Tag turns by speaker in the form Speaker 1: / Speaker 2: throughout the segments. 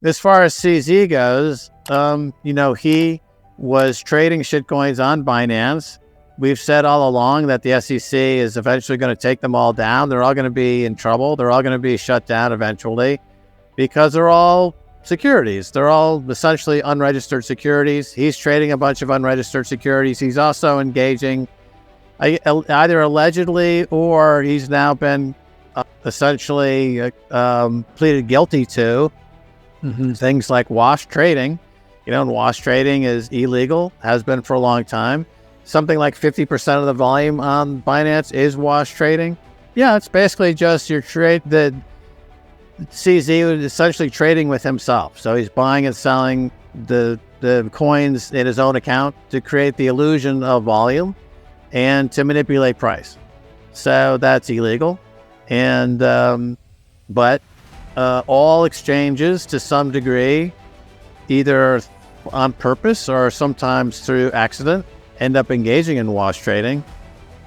Speaker 1: As far as CZ goes, he was trading shitcoins on Binance. We've said all along that the SEC is eventually going to take them all down. They're all going to be in trouble. They're all going to be shut down eventually because they're all securities. They're all essentially unregistered securities. He's trading a bunch of unregistered securities. He's also engaging either allegedly or he's now been essentially pleaded guilty to things like wash trading. And wash trading is illegal, has been for a long time. Something like 50% of the volume on Binance is wash trading. Yeah, it's basically just your trade. The CZ is essentially trading with himself. So he's buying and selling the coins in his own account to create the illusion of volume and to manipulate price. So that's illegal. And but all exchanges, to some degree, either on purpose or sometimes through accident, end up engaging in wash trading.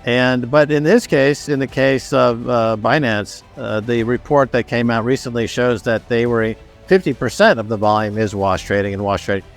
Speaker 1: But in this case, in the case of Binance, the report that came out recently shows that 50% of the volume is wash trading and wash trading.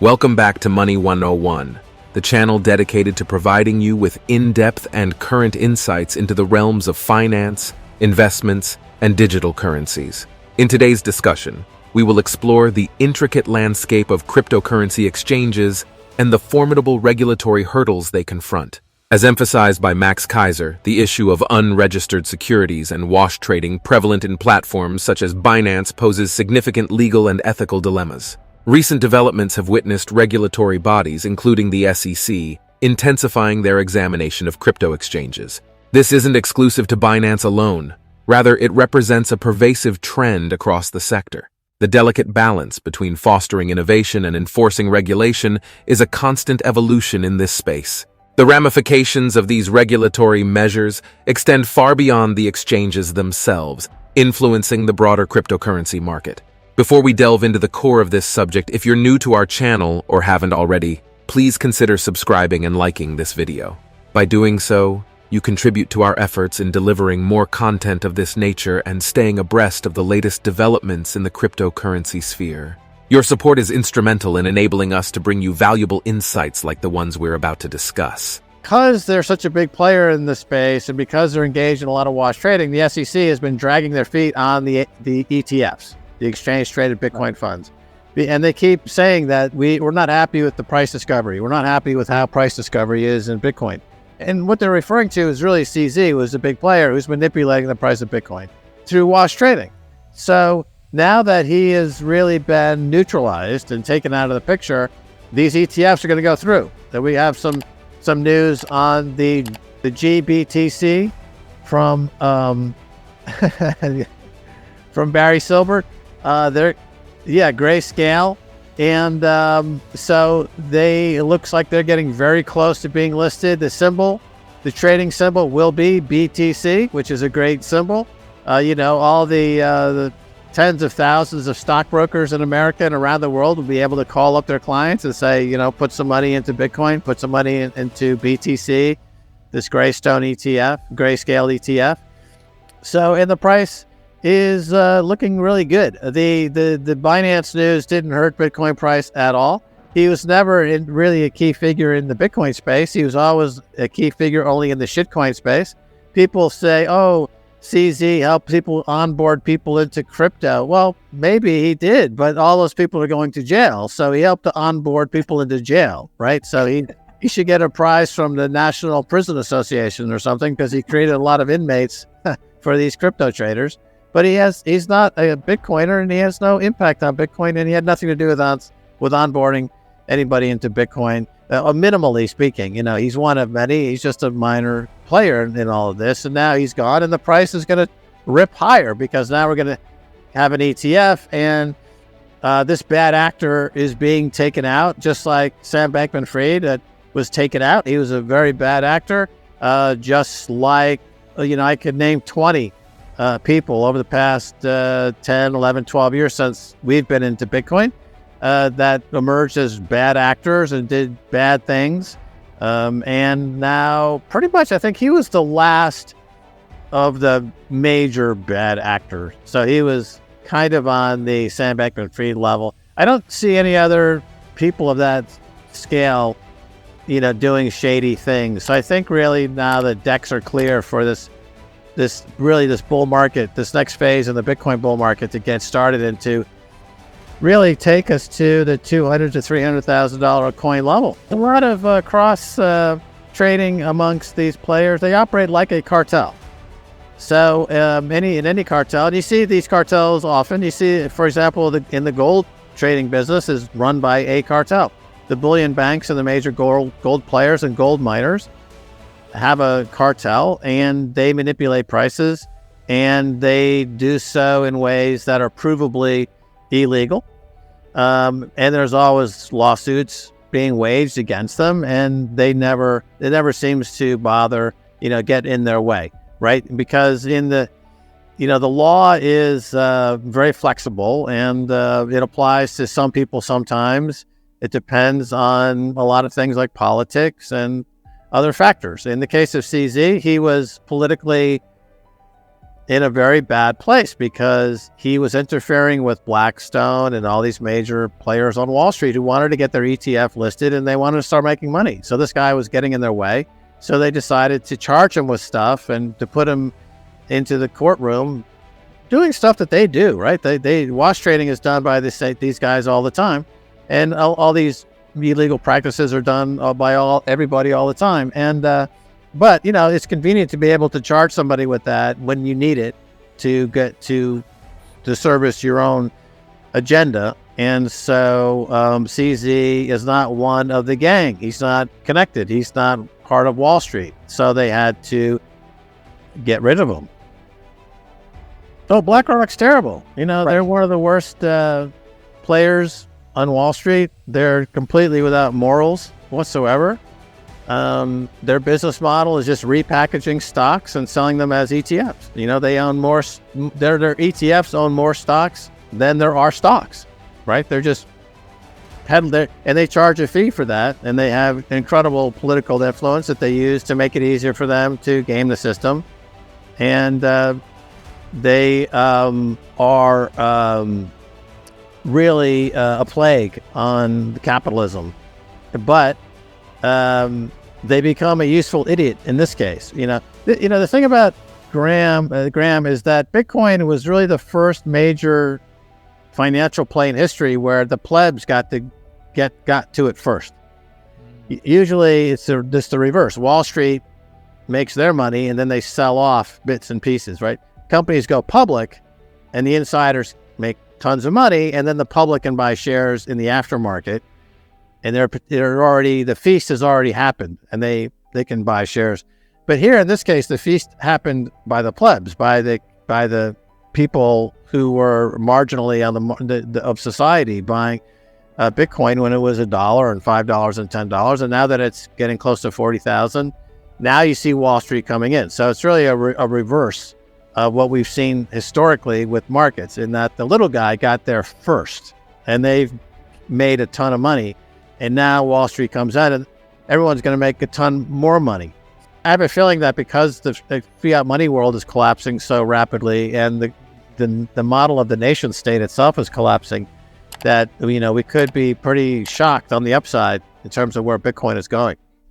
Speaker 2: Welcome back to Money 101, the channel dedicated to providing you with in-depth and current insights into the realms of finance, investments, and digital currencies. In today's discussion, we will explore the intricate landscape of cryptocurrency exchanges and the formidable regulatory hurdles they confront. As emphasized by Max Keiser, the issue of unregistered securities and wash trading prevalent in platforms such as Binance poses significant legal and ethical dilemmas. Recent developments have witnessed regulatory bodies, including the SEC, intensifying their examination of crypto exchanges. This isn't exclusive to Binance alone. Rather, it represents a pervasive trend across the sector. The delicate balance between fostering innovation and enforcing regulation is a constant evolution in this space. The ramifications of these regulatory measures extend far beyond the exchanges themselves, influencing the broader cryptocurrency market. Before we delve into the core of this subject, if you're new to our channel or haven't already, please consider subscribing and liking this video. By doing so, you contribute to our efforts in delivering more content of this nature and staying abreast of the latest developments in the cryptocurrency sphere. Your support is instrumental in enabling us to bring you valuable insights like the ones we're about to discuss.
Speaker 1: Because they're such a big player in this space and because they're engaged in a lot of wash trading, the SEC has been dragging their feet on the ETFs, the exchange-traded Bitcoin funds. And they keep saying that we're not happy with the price discovery. We're not happy with how price discovery is in Bitcoin. And what they're referring to is really CZ was a big player who's manipulating the price of Bitcoin through wash trading. So now that he has really been neutralized and taken out of the picture, these ETFs are going to go through. That we have some news on the GBTC from from Barry Silbert. Grayscale. And so it looks like they're getting very close to being listed. The trading symbol will be BTC, which is a great symbol. All the tens of thousands of stockbrokers in America and around the world will be able to call up their clients and say, put some money into Bitcoin, put some money into BTC, this Grayscale ETF. So, and the price is looking really good. The Binance news didn't hurt Bitcoin price at all. He was never really a key figure in the Bitcoin space. He was always a key figure only in the shitcoin space. People say, oh, CZ helped people onboard people into crypto. Well, maybe he did, but all those people are going to jail. So he helped to onboard people into jail, right? So he should get a prize from the National Prison Association or something because he created a lot of inmates for these crypto traders. But he's not a Bitcoiner, and he has no impact on Bitcoin, and he had nothing to do with onboarding anybody into Bitcoin, minimally speaking. He's one of many. He's just a minor player in all of this, and now he's gone, and the price is going to rip higher because now we're going to have an ETF, and this bad actor is being taken out, just like Sam Bankman-Fried was taken out. He was a very bad actor, just like, I could name 20 people over the past 10, 11, 12 years since we've been into Bitcoin that emerged as bad actors and did bad things. And now pretty much I think he was the last of the major bad actors. So he was kind of on the Sam Bankman-Fried level. I don't see any other people of that scale, doing shady things. So I think really now the decks are clear for this bull market, this next phase in the Bitcoin bull market to get started and to really take us to the $200,000 to $300,000 a coin level. A lot of cross trading amongst these players. They operate like a cartel. So in any cartel, and you see these cartels often. You see, for example, in the gold trading business is run by a cartel. The bullion banks and the major gold players and gold miners have a cartel, and they manipulate prices, and they do so in ways that are provably illegal. And there's always lawsuits being waged against them, and it never seems to bother, get in their way, right? Because the law is very flexible, and it applies to some people sometimes. It depends on a lot of things like politics and other factors. In the case of CZ, he was politically in a very bad place because he was interfering with Blackstone and all these major players on Wall Street who wanted to get their ETF listed, and they wanted to start making money. So this guy was getting in their way. So they decided to charge him with stuff and to put him into the courtroom doing stuff that they do, right? They wash trading is done by these guys all the time. And all these illegal practices are done by everybody all the time. And but it's convenient to be able to charge somebody with that when you need it to get to service your own agenda. And so CZ is not one of the gang. He's not connected. He's not part of Wall Street. So they had to get rid of him. So BlackRock's terrible. Right. They're one of the worst players on Wall Street. They're completely without morals whatsoever. Their business model is just repackaging stocks and selling them as ETFs. They own more. Their ETFs own more stocks than there are stocks, right? They're just and they charge a fee for that, and they have incredible political influence that they use to make it easier for them to game the system, and they are really a plague on capitalism, but they become a useful idiot in this case. The thing about Graham is that Bitcoin was really the first major financial play in history where the plebs got to it first. Usually it's just the reverse. Wall Street makes their money, and then they sell off bits and pieces, right? Companies go public, and the insiders make tons of money, and then the public can buy shares in the aftermarket, and the feast has already happened, and they can buy shares. But here in this case, the feast happened by the plebs, by the people who were marginally on of society buying Bitcoin when it was $1 and $5 and $10, and now that it's getting close to 40,000, now you see Wall Street coming in. So it's really a reverse of what we've seen historically with markets, in that the little guy got there first, and they've made a ton of money, and now Wall Street comes in, and everyone's going to make a ton more money. I have a feeling that because the fiat money world is collapsing so rapidly, and the model of the nation state itself is collapsing, that we could be pretty shocked on the upside in terms of where Bitcoin is going.